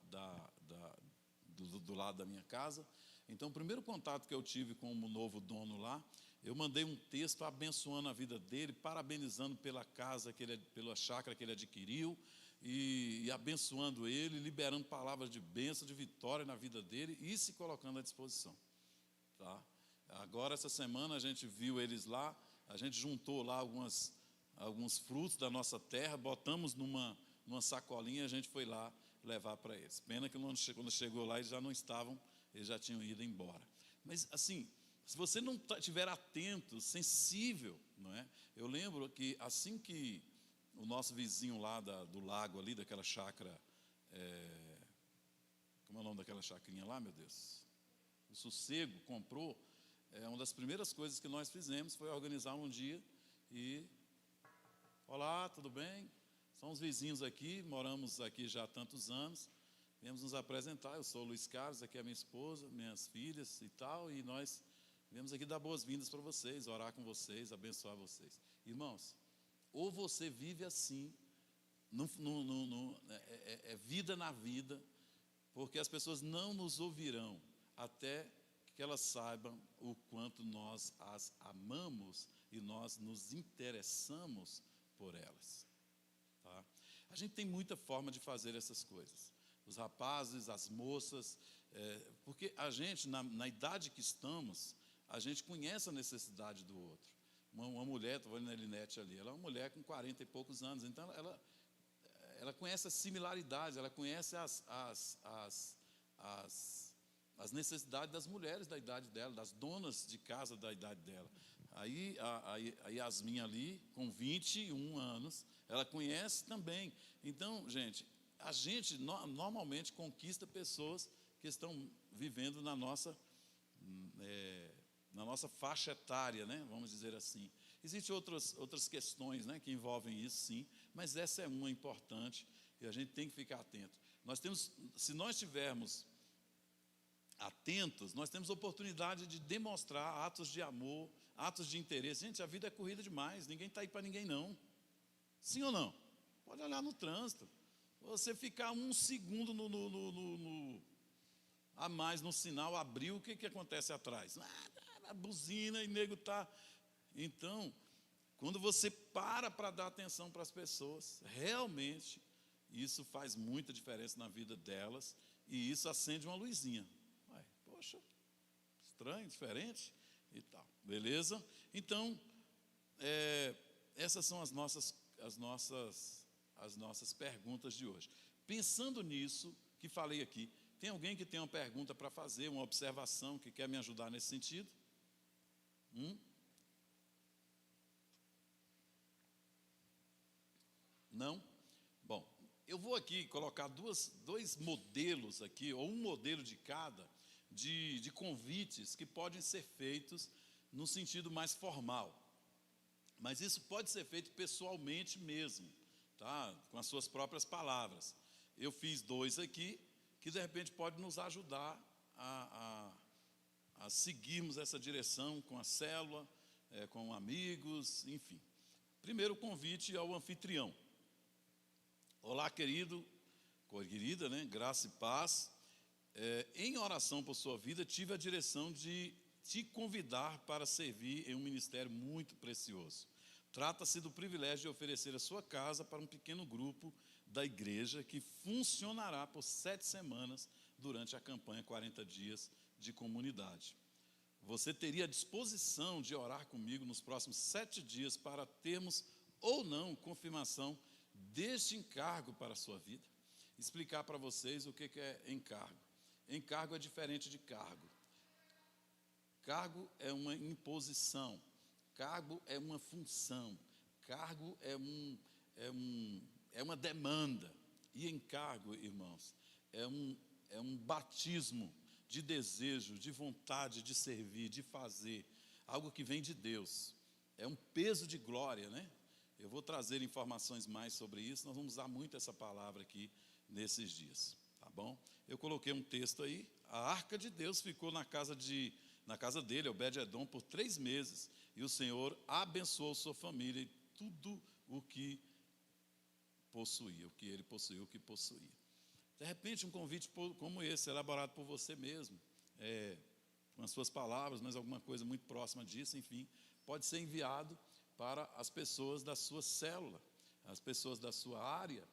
do lado da minha casa. Então, o primeiro contato que eu tive com o novo dono lá, eu mandei um texto abençoando a vida dele, parabenizando pela casa, pela chácara que ele adquiriu, e abençoando ele, liberando palavras de bênção, de vitória na vida dele e se colocando à disposição, tá? Agora, essa semana, a gente viu eles lá, a gente juntou lá alguns frutos da nossa terra, botamos numa sacolinha e a gente foi lá levar para eles. Pena que quando chegou lá, eles já não estavam, eles já tinham ido embora. Mas, assim, se você não estiver atento, sensível, não é? Eu lembro que assim que o nosso vizinho lá do lago ali, daquela chácara, como é o nome daquela chacrinha lá, meu Deus? O Sossego comprou. Uma das primeiras coisas que nós fizemos foi organizar um dia e... Olá, tudo bem? São os vizinhos aqui, moramos aqui já há tantos anos. Viemos nos apresentar, eu sou o Luiz Carlos, aqui é a minha esposa, minhas filhas e tal, e nós viemos aqui dar boas-vindas para vocês, orar com vocês, abençoar vocês. Irmãos, ou você vive assim, vida na vida, porque as pessoas não nos ouvirão até que elas saibam o quanto nós as amamos e nós nos interessamos por elas, tá? A gente tem muita forma de fazer essas coisas. Os rapazes, as moças, porque a gente, na idade que estamos, a gente conhece a necessidade do outro. Uma mulher, estou vendo a Elinete ali, ela é uma mulher com 40 e poucos anos, então ela conhece as similaridades, ela conhece as necessidades das mulheres da idade dela, das donas de casa da idade dela. Aí a Yasmin ali, com 21 anos, ela conhece também. Então, a gente normalmente conquista pessoas que estão vivendo na nossa faixa etária, né? Vamos dizer assim. Existem outras questões, né, que envolvem isso, sim, mas essa é uma importante e a gente tem que ficar atento. Se nós estivermos atentos, nós temos oportunidade de demonstrar atos de amor, atos de interesse. Gente, a vida é corrida demais, ninguém está aí para ninguém não. Sim ou não? Pode olhar no trânsito. Você ficar um segundo a mais no sinal, abriu, o que acontece atrás? a buzina e nego está. Então, quando você para dar atenção para as pessoas, realmente isso faz muita diferença na vida delas e isso acende uma luzinha. Ué, poxa, estranho, diferente e tal, beleza? Então, essas são as nossas perguntas de hoje. Pensando nisso que falei aqui, tem alguém que tem uma pergunta para fazer, uma observação, que quer me ajudar nesse sentido? Não? Bom, eu vou aqui colocar dois modelos aqui, ou um modelo de cada, de convites que podem ser feitos no sentido mais formal. Mas isso pode ser feito pessoalmente mesmo, tá? Com as suas próprias palavras. Eu fiz dois aqui, que de repente pode nos ajudar a seguirmos essa direção com a célula, com amigos, enfim. Primeiro, o convite ao anfitrião. Olá, querido, querida, né? Graça e paz. Em oração por sua vida, tive a direção de te convidar para servir em um ministério muito precioso. Trata-se do privilégio de oferecer a sua casa para um pequeno grupo da igreja que funcionará por 7 semanas durante a campanha 40 dias de comunidade. Você teria a disposição de orar comigo nos próximos 7 dias para termos ou não confirmação deste encargo para a sua vida? Explicar para vocês o que é encargo. Encargo é diferente de cargo. Cargo é uma imposição. Cargo é uma função. Cargo é uma demanda. E encargo, irmãos, é um batismo de desejo, de vontade de servir, de fazer. Algo que vem de Deus. É um peso de glória, né? Eu vou trazer informações mais sobre isso. Nós vamos usar muito essa palavra aqui nesses dias, tá bom? Eu coloquei um texto aí. A arca de Deus ficou na casa dele, Obed-Edom, por 3 meses. E o Senhor abençoou sua família e tudo o que possuía, o que ele possuía, o que possuía. De repente, um convite como esse, elaborado por você mesmo, com as suas palavras, mas alguma coisa muito próxima disso, enfim, pode ser enviado para as pessoas da sua célula, as pessoas da sua área,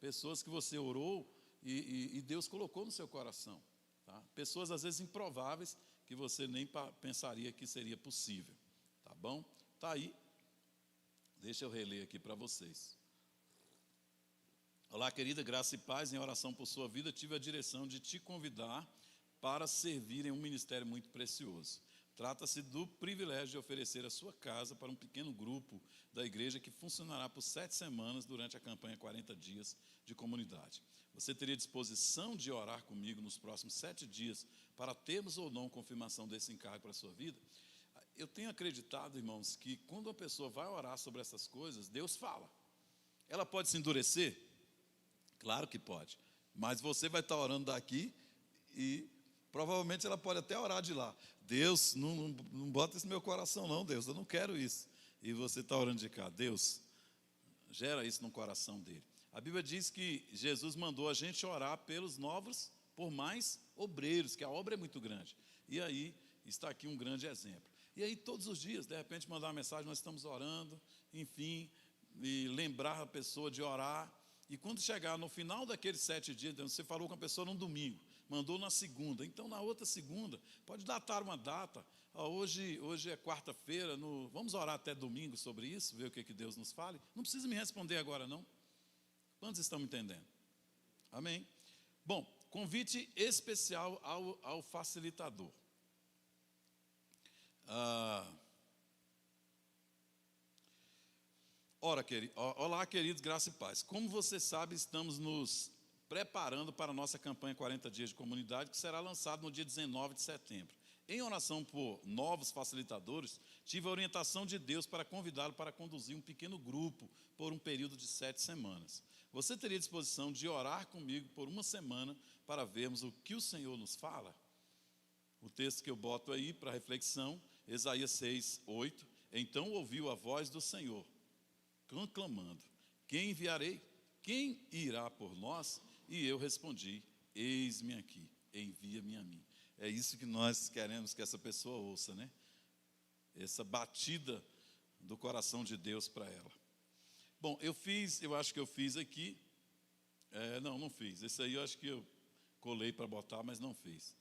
pessoas que você orou e Deus colocou no seu coração, tá? Pessoas às vezes improváveis que você nem pensaria que seria possível, tá bom? Tá aí, deixa eu reler aqui para vocês. Olá, querida, graça e paz, em oração por sua vida, tive a direção de te convidar para servir em um ministério muito precioso. Trata-se do privilégio de oferecer a sua casa para um pequeno grupo da igreja que funcionará por 7 semanas durante a campanha 40 dias de comunidade. Você teria disposição de orar comigo nos próximos 7 dias para termos ou não confirmação desse encargo para a sua vida? Eu tenho acreditado, irmãos, que quando a pessoa vai orar sobre essas coisas, Deus fala. Ela pode se endurecer? Claro que pode. Mas você vai estar orando daqui e provavelmente ela pode até orar de lá. Deus, não bota isso no meu coração não, Deus, eu não quero isso. E você está orando de cá. Deus, gera isso no coração dele. A Bíblia diz que Jesus mandou a gente orar pelos novos, por mais obreiros, que a obra é muito grande. E aí está aqui um grande exemplo. E aí todos os dias, de repente, mandar uma mensagem, nós estamos orando, enfim, e lembrar a pessoa de orar. E quando chegar no final daqueles 7 dias, você falou com a pessoa no domingo, mandou na segunda, então na outra segunda, pode datar uma data. Hoje é quarta-feira, vamos orar até domingo sobre isso, ver o que Deus nos fale. Não precisa me responder agora não. Quantos estão me entendendo? Amém? Bom, convite especial ao facilitador. Olá, queridos, graça e paz. Como você sabe, estamos nos preparando para a nossa campanha 40 dias de comunidade, que será lançada no dia 19 de setembro. Em oração por novos facilitadores, tive a orientação de Deus para convidá-lo para conduzir um pequeno grupo por um período de 7 semanas. Você teria disposição de orar comigo por 1 semana para vermos o que o Senhor nos fala? O texto que eu boto aí para reflexão, Isaías 6:8. Então ouviu a voz do Senhor, clamando: quem enviarei? Quem irá por nós? E eu respondi: eis-me aqui, envia-me a mim. É isso que nós queremos que essa pessoa ouça, né? Essa batida do coração de Deus para ela. Bom, eu acho que eu fiz aqui. Não fiz. Esse aí eu acho que eu colei para botar, mas não fiz.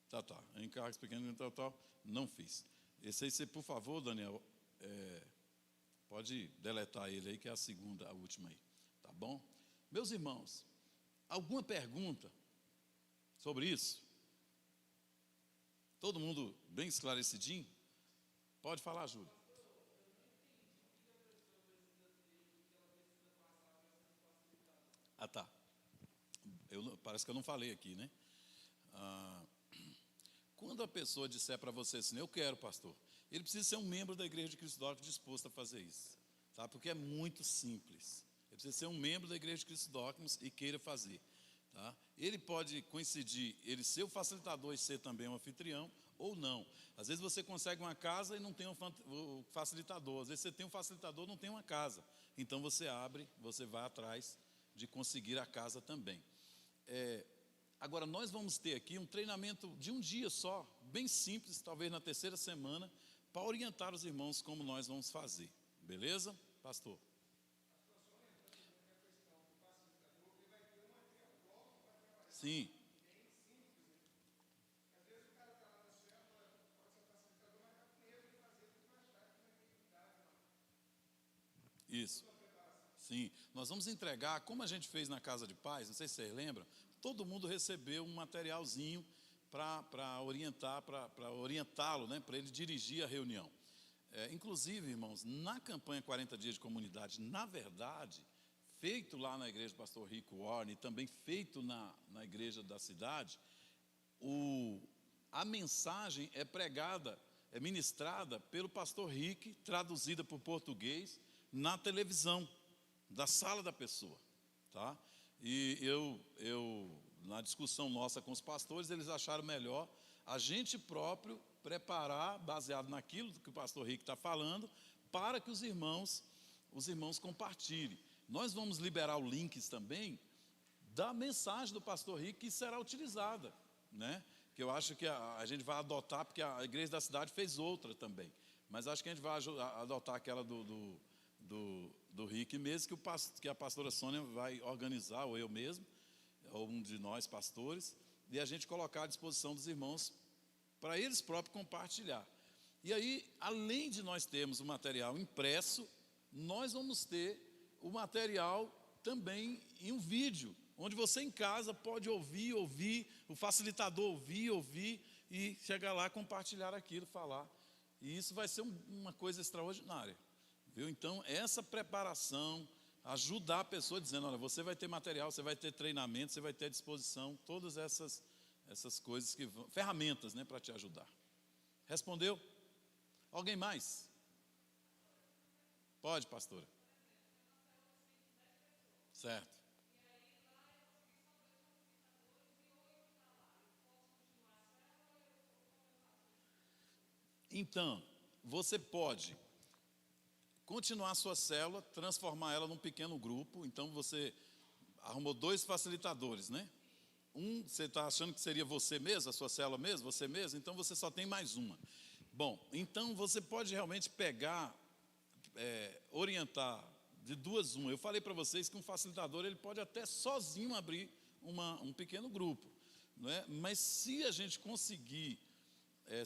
Tá. Encargos pequenos, tal. Não fiz. Esse aí, você, por favor, Daniel, pode deletar ele aí, que é a última aí. Tá bom? Meus irmãos, alguma pergunta sobre isso? Todo mundo bem esclarecidinho? Pode falar, Júlio. Tá. Parece que eu não falei aqui, né? Quando a pessoa disser para você assim, eu quero, pastor, ele precisa ser um membro da Igreja de Cristo Dogmas disposto a fazer isso, tá? Porque é muito simples. Ele precisa ser um membro da Igreja de Cristo Dogmas e queira fazer, tá? Ele pode coincidir, ele ser o facilitador e ser também um anfitrião, ou não. Às vezes você consegue uma casa e não tem o facilitador. Às vezes você tem um facilitador e não tem uma casa. Então você vai atrás de conseguir a casa também. Agora, nós vamos ter aqui um treinamento de um dia só, bem simples, talvez na terceira semana, para orientar os irmãos como nós vamos fazer. Beleza, pastor? Sim. Isso. Sim. Nós vamos entregar, como a gente fez na Casa de Paz, não sei se vocês lembram, todo mundo recebeu um materialzinho para orientá-lo, né, para ele dirigir a reunião. Inclusive, irmãos, na campanha 40 dias de comunidade, na verdade, feito lá na igreja do pastor Rico Warren e também feito na igreja da cidade, a mensagem é pregada, é ministrada pelo pastor Rick, traduzida para o português, na televisão, da sala da pessoa, tá? E na discussão nossa com os pastores, eles acharam melhor a gente próprio preparar, baseado naquilo que o pastor Rick está falando, para que os irmãos compartilhem. Nós vamos liberar os links também da mensagem do pastor Rick que será utilizada, né? Que eu acho que a gente vai adotar, porque a igreja da cidade fez outra também, mas acho que a gente vai adotar aquela do Rick mesmo, que a pastora Sônia vai organizar, ou eu mesmo, ou um de nós pastores, e a gente colocar à disposição dos irmãos para eles próprios compartilhar. E aí, além de nós termos o material impresso, nós vamos ter o material também em um vídeo, onde você em casa pode ouvir, o facilitador ouvir e chegar lá, compartilhar aquilo, falar. E isso vai ser uma coisa extraordinária, viu? Então, essa preparação, ajudar a pessoa dizendo, olha, você vai ter material, você vai ter treinamento, você vai ter à disposição todas essas coisas, ferramentas, né, para te ajudar. Respondeu? Alguém mais? Pode, pastora. Certo. Então, você pode continuar a sua célula, transformar ela num pequeno grupo. Então, você arrumou 2 facilitadores, né? Você está achando que seria você mesmo, a sua célula mesmo, você mesmo? Então, você só tem mais uma. Bom, então você pode realmente pegar, orientar de 2 uma. Eu falei para vocês que um facilitador ele pode até sozinho abrir um pequeno grupo, não é? Mas se a gente conseguir,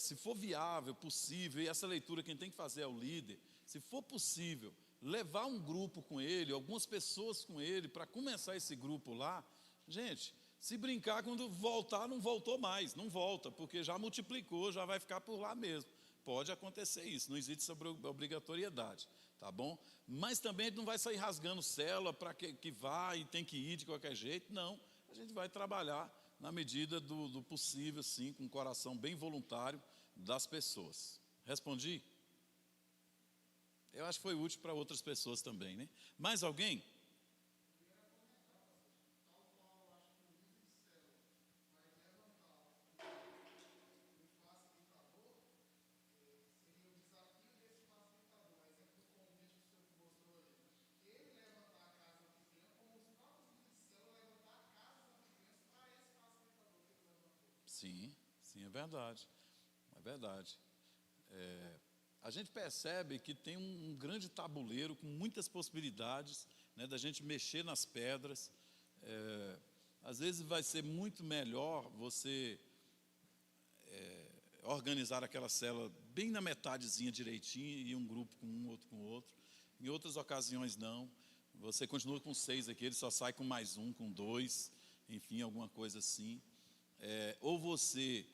se for viável, possível, e essa leitura quem tem que fazer é o líder, se for possível, levar um grupo com ele, algumas pessoas com ele, para começar esse grupo lá, gente, se brincar, quando voltar, não voltou mais, não volta, porque já multiplicou, já vai ficar por lá mesmo. Pode acontecer isso, não existe sobre obrigatoriedade, tá bom? Mas também a gente não vai sair rasgando célula para que vá e tem que ir de qualquer jeito, não. A gente vai trabalhar na medida do possível, sim, com um coração bem voluntário das pessoas. Respondi? Eu acho que foi útil para outras pessoas também, né? Mais alguém? Sim, sim, é verdade. É verdade. A gente percebe que tem um grande tabuleiro com muitas possibilidades, né, da gente mexer nas pedras. Às vezes vai ser muito melhor você organizar aquela célula bem na metadezinha direitinho, e um grupo com um, outro com outro. Em outras ocasiões não. Você continua com 6 aqui, ele só sai com mais um, com 2, enfim, alguma coisa assim. Ou você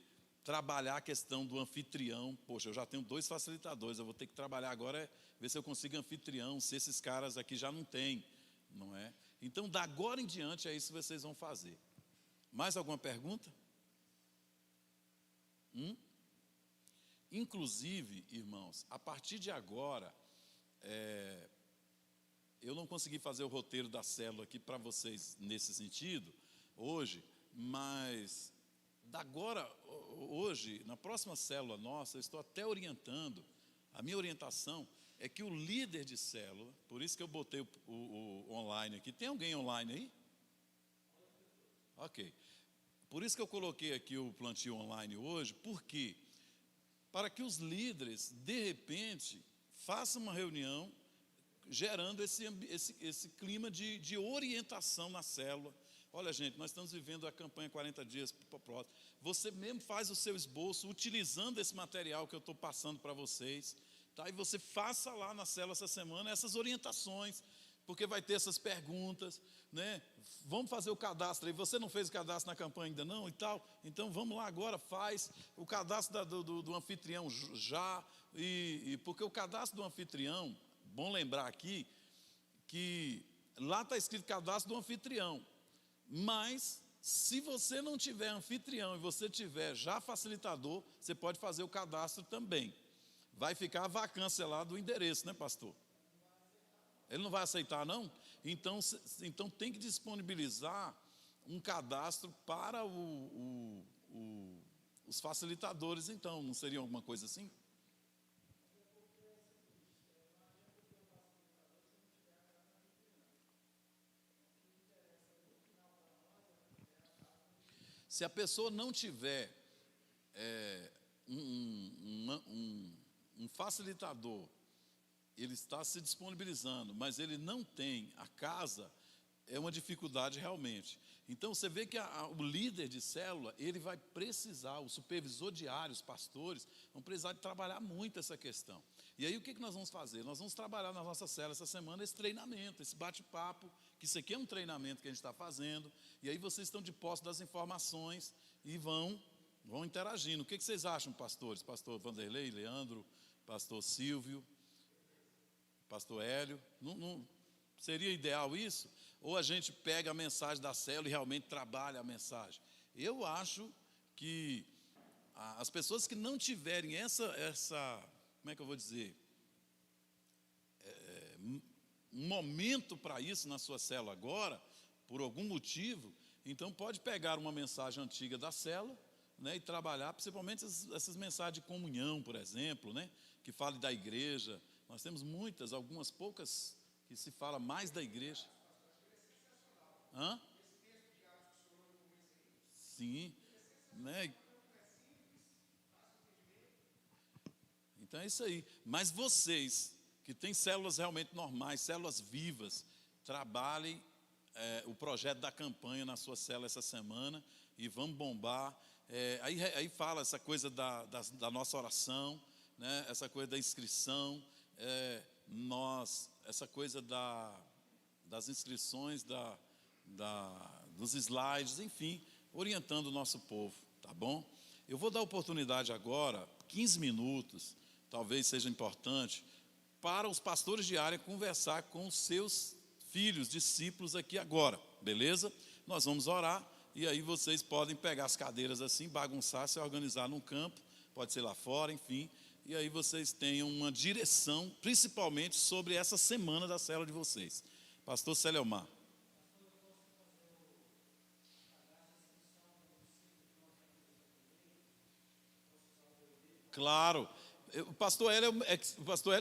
trabalhar a questão do anfitrião. Poxa, eu já tenho 2 facilitadores, eu vou ter que trabalhar agora, ver se eu consigo anfitrião, se esses caras aqui já não têm, não é? Então, da agora em diante, é isso que vocês vão fazer. Mais alguma pergunta? Inclusive, irmãos, a partir de agora, eu não consegui fazer o roteiro da célula aqui para vocês nesse sentido, hoje, mas hoje, na próxima célula nossa, eu estou até orientando, a minha orientação é que o líder de célula, por isso que eu botei o online aqui. Tem alguém online aí? Ok. Por isso que eu coloquei aqui o plantio online hoje, porque para que os líderes, de repente, façam uma reunião gerando esse clima de orientação na célula. Olha, gente, nós estamos vivendo a campanha 40 dias para o próximo. Você mesmo faz o seu esboço utilizando esse material que eu estou passando para vocês, tá? E você faça lá na célula essa semana essas orientações, porque vai ter essas perguntas, né? Vamos fazer o cadastro aí. Você não fez o cadastro na campanha ainda não e tal? Então vamos lá agora, faz o cadastro do anfitrião já. Porque o cadastro do anfitrião, bom lembrar aqui, que lá está escrito cadastro do anfitrião. Mas, se você não tiver anfitrião e você tiver já facilitador, você pode fazer o cadastro também. Vai ficar a vacância lá do endereço, né, pastor? Ele não vai aceitar, não? Então tem que disponibilizar um cadastro para os facilitadores, então. Não seria alguma coisa assim? Se a pessoa não tiver um facilitador, ele está se disponibilizando, mas ele não tem a casa, é uma dificuldade realmente. Então você vê que o líder de célula, ele vai precisar, o supervisor diário, os pastores, vão precisar de trabalhar muito essa questão. E aí o que nós vamos fazer? Nós vamos trabalhar na nossa célula essa semana esse treinamento, esse bate-papo, que isso aqui é um treinamento que a gente está fazendo, e aí vocês estão de posse das informações e vão interagindo. O que vocês acham, pastores? Pastor Vanderlei, Leandro, pastor Silvio, pastor Hélio? Não seria ideal isso? Ou a gente pega a mensagem da célula e realmente trabalha a mensagem? Eu acho que as pessoas que não tiverem essa como é que eu vou dizer, um momento para isso na sua célula agora, por algum motivo, então pode pegar uma mensagem antiga da célula, né, e trabalhar, principalmente essas mensagens de comunhão, por exemplo, né, que fala da igreja. Nós temos muitas, algumas poucas, que se fala mais da igreja. Hã? Sim, né? Então é isso aí. Mas vocês, que têm células realmente normais, células vivas, trabalhem o projeto da campanha na sua célula essa semana e vamos bombar. Aí fala essa coisa da nossa oração, né? Essa coisa da inscrição, essa coisa das inscrições, dos slides, enfim, orientando o nosso povo, tá bom? Eu vou dar oportunidade agora, 15 minutos, talvez seja importante, para os pastores de área conversar com os seus filhos, discípulos aqui agora, beleza? Nós vamos orar e aí vocês podem pegar as cadeiras assim, bagunçar, se organizar num campo, pode ser lá fora, enfim, e aí vocês tenham uma direção, principalmente sobre essa semana da célula de vocês. Pastor Celiomar. Claro, o pastor Hélio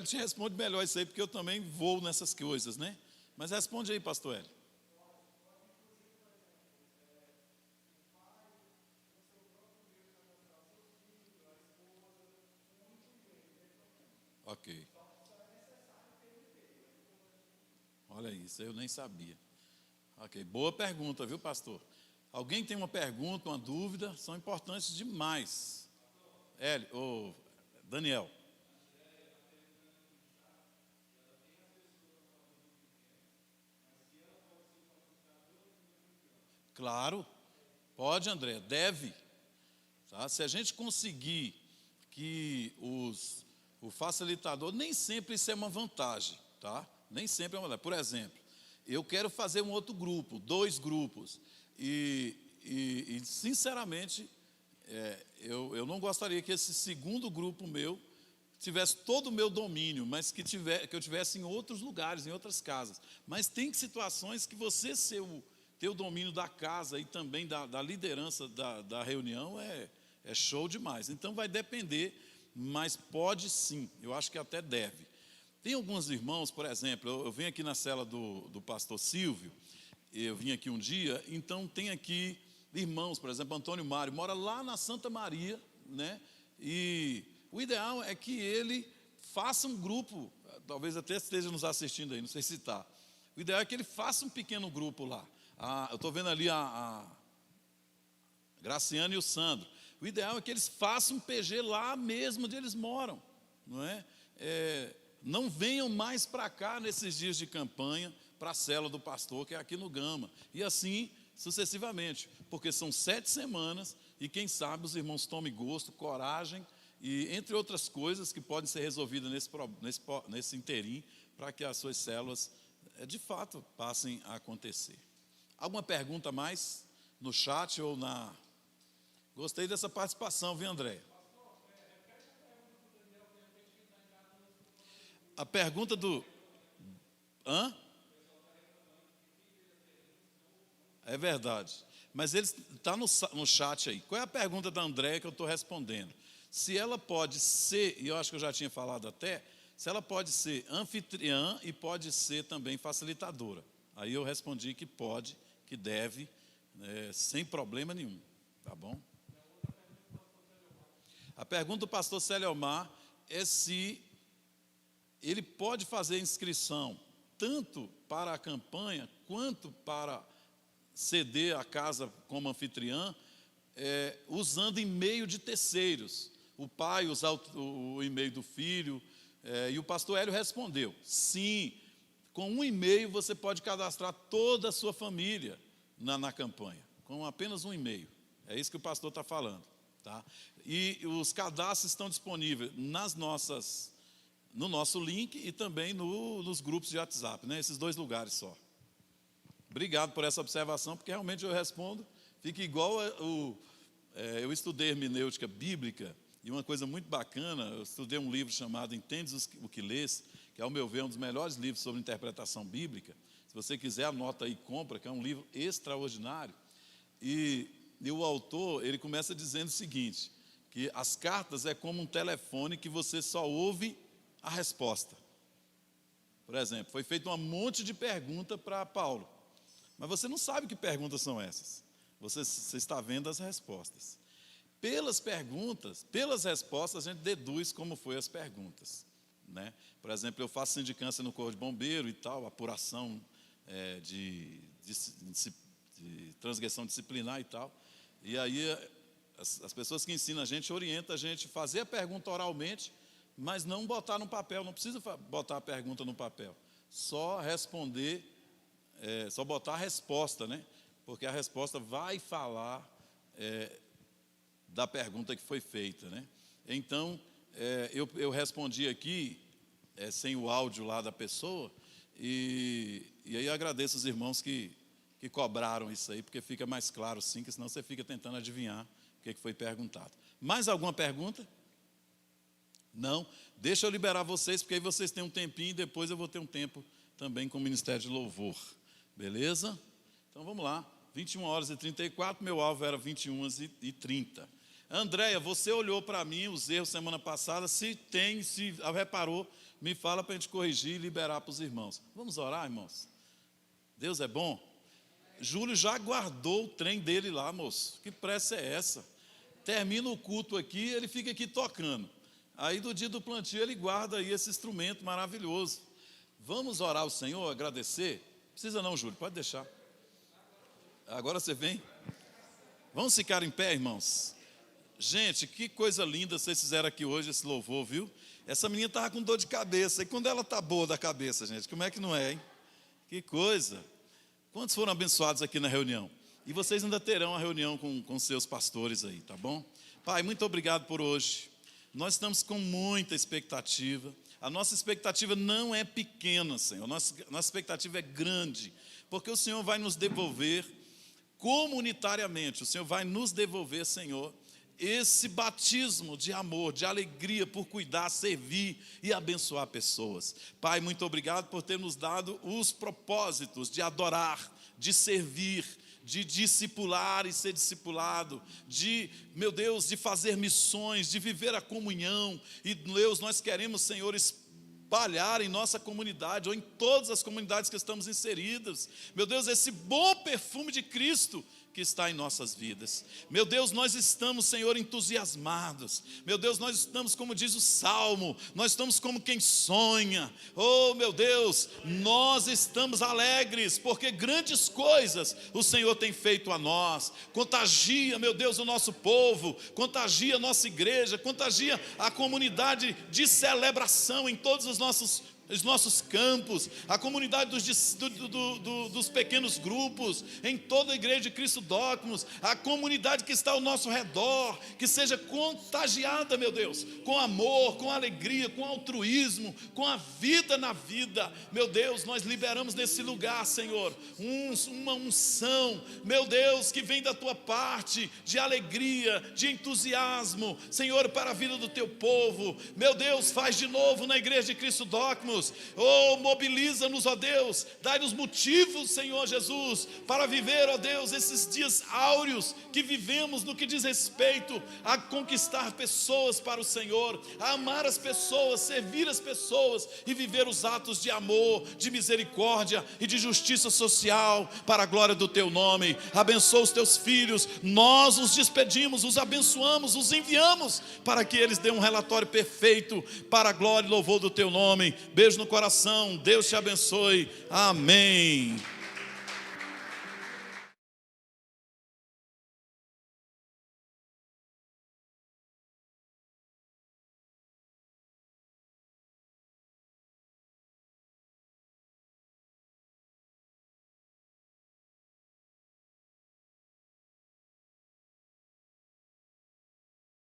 te responde melhor isso aí, porque eu também vou nessas coisas, né? Mas responde aí, pastor Hélio. Ok. Olha isso, eu nem sabia. Ok, boa pergunta, viu, pastor? Alguém tem uma pergunta, uma dúvida? São importantes demais. Daniel. Claro, pode, André, deve. Tá? Se a gente conseguir que o facilitador, nem sempre isso é uma vantagem, tá? Nem sempre é uma vantagem. Por exemplo, eu quero fazer um outro grupo, 2 grupos, e sinceramente, eu não gostaria que esse segundo grupo meu tivesse todo o meu domínio, mas que eu tivesse em outros lugares, em outras casas. Mas tem situações que você ter o domínio da casa e também da liderança da reunião é show demais. Então vai depender, mas pode sim, eu acho que até deve. Tem alguns irmãos, por exemplo, eu venho aqui na cela do pastor Silvio, eu vim aqui um dia, então tem aqui irmãos, por exemplo, Antônio Mário, mora lá na Santa Maria, né? E o ideal é que ele faça um grupo, talvez até esteja nos assistindo aí, não sei se está. O ideal é que ele faça um pequeno grupo lá. Eu estou vendo ali a Graciana e o Sandro. O ideal é que eles façam um PG lá mesmo onde eles moram, não é? Não venham mais para cá nesses dias de campanha, para a cela do pastor, que é aqui no Gama. E assim sucessivamente, porque são 7 semanas e quem sabe os irmãos tomem gosto, coragem e entre outras coisas que podem ser resolvidas nesse interim, para que as suas células de fato passem a acontecer. Alguma pergunta mais no chat ou na... Gostei dessa participação, viu, André? A pergunta do... Hã? É verdade. Mas ele está no chat aí. Qual é a pergunta da Andréia que eu estou respondendo? Se ela pode ser, e eu acho que eu já tinha falado até, se ela pode ser anfitriã e pode ser também facilitadora. Aí eu respondi que pode, que deve, sem problema nenhum. Tá bom? A pergunta do pastor Celiomar é se ele pode fazer inscrição tanto para a campanha quanto para ceder a casa como anfitriã, usando e-mail de terceiros. O pai usar o e-mail do filho, e o pastor Hélio respondeu, sim, com um e-mail você pode cadastrar toda a sua família na campanha, com apenas um e-mail. É isso que o pastor está falando. Tá? E os cadastros estão disponíveis no nosso link e também nos grupos de WhatsApp, né? Esses 2 lugares só. Obrigado por essa observação, porque realmente eu respondo, fica igual eu estudei hermenêutica bíblica, e uma coisa muito bacana, eu estudei um livro chamado Entendes o que Lês, que ao meu ver é um dos melhores livros sobre interpretação bíblica. Se você quiser, anota aí e compra, que é um livro extraordinário. E o autor, ele começa dizendo o seguinte, que as cartas é como um telefone que você só ouve a resposta. Por exemplo, foi feito um monte de perguntas para Paulo, mas você não sabe que perguntas são essas. Você está vendo as respostas. Pelas perguntas, pelas respostas, a gente deduz como foi as perguntas, né? Por exemplo, eu faço sindicância no Corpo de Bombeiro e tal, apuração de transgressão disciplinar e tal. E aí as pessoas que ensinam a gente, orientam a gente a fazer a pergunta oralmente, mas não botar no papel, não precisa botar a pergunta no papel. Só responder, só botar a resposta, né? Porque a resposta vai falar da pergunta que foi feita, né? Então, eu respondi aqui, sem o áudio lá da pessoa, e aí eu agradeço os irmãos que cobraram isso aí, porque fica mais claro sim, que senão você fica tentando adivinhar o que foi perguntado. Mais alguma pergunta? Não? Deixa eu liberar vocês, porque aí vocês têm um tempinho e depois eu vou ter um tempo também com o Ministério de Louvor. Beleza? Então vamos lá. 21h34, meu alvo era 21h30. Andréia, você olhou para mim os erros semana passada, se reparou, me fala para a gente corrigir e liberar para os irmãos. Vamos orar, irmãos? Deus é bom? Júlio já guardou o trem dele lá, moço. Que pressa é essa? Termina o culto aqui, ele fica aqui tocando. Aí do dia do plantio ele guarda aí esse instrumento maravilhoso. Vamos orar ao Senhor, agradecer? Precisa não, Júlio, pode deixar. Agora você vem. Vamos ficar em pé, irmãos. Gente, que coisa linda vocês fizeram aqui hoje, esse louvor, viu? Essa menina estava com dor de cabeça. E quando ela está boa da cabeça, gente, como é que não é, hein? Que coisa. Quantos foram abençoados aqui na reunião? E vocês ainda terão a reunião com seus pastores aí, tá bom? Pai, muito obrigado por hoje. Nós estamos com muita expectativa. A nossa expectativa não é pequena, Senhor. Nossa expectativa é grande. Porque o Senhor vai nos devolver comunitariamente. O Senhor vai nos devolver, Senhor, esse batismo de amor, de alegria por cuidar, servir e abençoar pessoas. Pai, muito obrigado por ter nos dado os propósitos de adorar, de servir, de discipular e ser discipulado, de, meu Deus, de fazer missões, de viver a comunhão. E Deus, nós queremos, Senhor, espalhar em nossa comunidade, ou em todas as comunidades que estamos inseridas, meu Deus, esse bom perfume de Cristo que está em nossas vidas. Meu Deus, nós estamos, Senhor, entusiasmados. Meu Deus, nós estamos, como diz o Salmo, nós estamos como quem sonha. Oh, meu Deus, nós estamos alegres, porque grandes coisas o Senhor tem feito a nós. Contagia, meu Deus, o nosso povo, contagia a nossa igreja, contagia a comunidade de celebração em todos os nossos campos, a comunidade dos pequenos grupos, em toda a igreja de Cristo Docmos, a comunidade que está ao nosso redor, que seja contagiada, meu Deus, com amor, com alegria, com altruísmo, com a vida na vida. Meu Deus, nós liberamos nesse lugar, Senhor, uma unção, meu Deus, que vem da tua parte, de alegria, de entusiasmo, Senhor, para a vida do teu povo. Meu Deus, faz de novo na igreja de Cristo Docmos. Oh, mobiliza-nos, ó Deus, dai-nos motivos, Senhor Jesus, para viver, ó Deus, esses dias áureos que vivemos no que diz respeito a conquistar pessoas para o Senhor, a amar as pessoas, servir as pessoas e viver os atos de amor, de misericórdia e de justiça social para a glória do teu nome. Abençoa os teus filhos, nós os despedimos, os abençoamos, os enviamos para que eles dêem um relatório perfeito para a glória e louvor do teu nome. Beijo no coração, Deus te abençoe, amém.